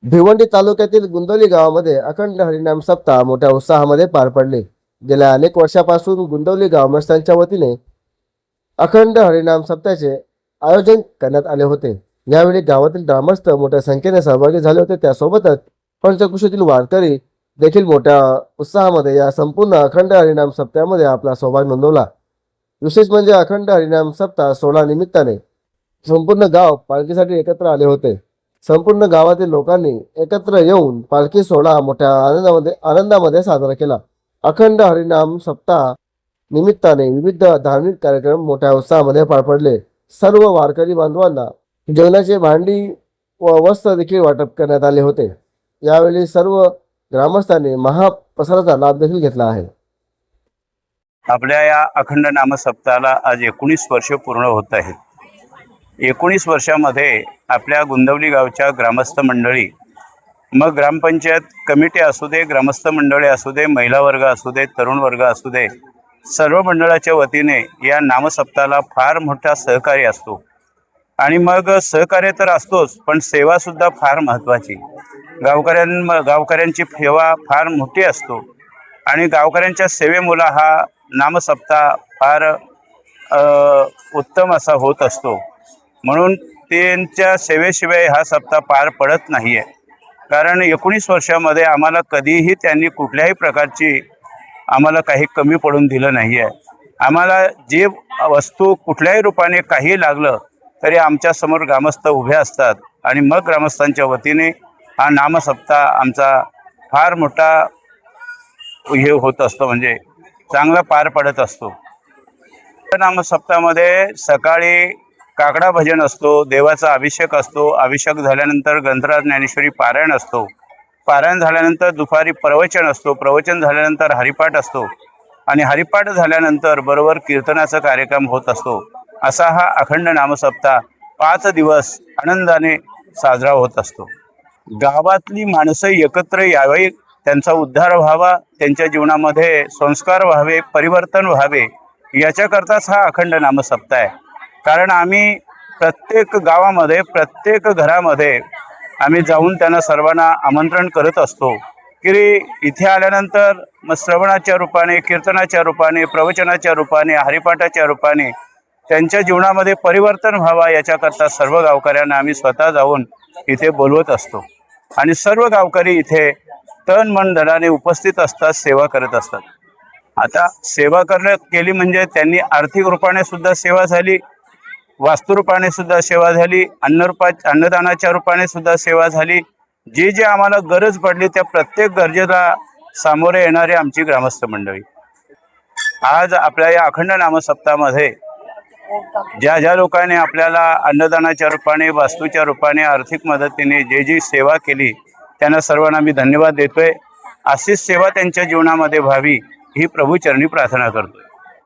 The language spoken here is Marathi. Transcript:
भिवंडी तालुक्यातील गुंदोली गावामध्ये अखंड हरिनाम सप्ताह मोठ्या उत्साहामध्ये पार पडले। गेल्या अनेक वर्षापासून गुंदोली ग्रामस्थांच्या वतीने अखंड हरिनाम सप्ताहाचे आयोजन करण्यात आले होते। यावेळी गावातील ग्रामस्थ मोठ्या संख्येने सहभागी झाले होते। त्यासोबतच पंचकृषीतील वारकरी देखील मोठ्या उत्साहामध्ये या संपूर्ण अखंड हरिनाम सप्ताहामध्ये आपला सहभाग नोंदवला। विशेष म्हणजे अखंड हरिनाम सप्ताह सोहळा निमित्ताने संपूर्ण गाव पालखीसाठी एकत्र आले होते। संपूर्ण गावातील लोकांनी एकत्र येऊन पालखी सोहळा मोठ्या आनंदामध्ये साजरा केला। अखंड हरिनाम सप्ताह निमित्ताने विविध धार्मिक कार्यक्रम मोठ्या उत्साहामध्ये पार पडले। सर्व वारकरी बांधवांना जेवणाचे भांडी व वस्त्र देखील वाटप करण्यात आले होते। यावेळी सर्व ग्रामस्थांनी महाप्रसादाचा लाभ देखील घेतला आहे। आपल्या या अखंड नाम सप्ताहाला आज 19 वर्ष पूर्ण होत आहेत। 19 वर्षामध्ये आपल्या गुंदवली गावच्या ग्रामस्थ मंडळी, मग ग्रामपंचायत कमिटी असू दे, ग्रामस्थ मंडळी असू दे, महिला वर्ग असू दे, तरुण वर्ग असू दे, सर्व मंडळाच्या वतीने या नामसप्ताहाला फार मोठा सहकार्य असतो। आणि मग सहकार्य तर असतोच, पण सेवासुद्धा फार महत्त्वाची। गावकऱ्यांची सेवा फार मोठी असतो आणि गावकऱ्यांच्या सेवेमुळे हा नामसप्ताह फार उत्तम असा होत असतो। म्हणून त्यांच्या सेवेशिवाय हा सप्ताह पार पडत नाही आहे। कारण 19 वर्षामध्ये आम्हाला कधीही त्यांनी कुठल्याही प्रकारची आम्हाला काही कमी पडून दिलं नाही आहे। आम्हाला जे वस्तू कुठल्याही रूपाने काही लागलं तरी आमच्या समोर ग्रामस्थ उभे असतात आणि मग ग्रामस्थांच्या वतीने हा नामसप्ताह आमचा फार मोठा हे होत असतो, म्हणजे चांगला पार पडत असतो। नामसप्ताहामध्ये सकाळी काकडा भजन असतो, देवाचा अभिषेक असतो, अभिषेक झाल्यानंतर ग्रंथराज ज्ञानेश्वरी पारायण असतो, पारायण झाल्यानंतर दुपारी प्रवचन असतो, प्रवचन झाल्यानंतर हरिपाठ असतो आणि हरिपाठ झाल्यानंतर बरोबर कीर्तनाचा कार्यक्रम होत असतो। असा हा अखंड नामसप्ताह 5 दिवस आनंदाने साजरा होत असतो। गावातली माणसं एकत्र यावे, त्यांचा उद्धार व्हावा, त्यांच्या जीवनामध्ये संस्कार व्हावे, परिवर्तन व्हावे, याच्याकरताच हा अखंड नामसप्ताह आहे। कारण आम्ही प्रत्येक गावामध्ये, प्रत्येक घरामध्ये आम्ही जाऊन त्यांना सर्वांना आमंत्रण करत असतो की इथे आल्यानंतर मग श्रवणाच्या रूपाने, कीर्तनाच्या रूपाने, प्रवचनाच्या रूपाने, हरिपाठाच्या रूपाने त्यांच्या जीवनामध्ये परिवर्तन व्हावा, याच्याकरता सर्व गावकऱ्यांना आम्ही स्वतः जाऊन इथे बोलवत असतो आणि सर्व गावकरी इथे तन मन धनाने उपस्थित असतात, सेवा करत असतात। आता सेवा केली म्हणजे त्यांनी आर्थिक रूपाने सुद्धा सेवा झाली, वास्तुरूपाने सुद्धा सेवा झाली, अन्नदानाच्या रूपाने सुद्धा सेवा झाली। जे जे आम्हाला गरज पडली त्या प्रत्येक गरजेला सामोरे येणारे आमची ग्रामस्थ मंडळी आज आपल्या या अखंड नामसप्ताहामध्ये ज्या ज्या लोकांनी आपल्याला अन्नदानाच्या रूपाने, वास्तूच्या रूपाने, आर्थिक मदतीने जे जी सेवा केली त्यांना सर्वांना मी धन्यवाद देतोय। अशीच सेवा त्यांच्या जीवनामध्ये व्हावी ही प्रभूचरणी प्रार्थना करतो।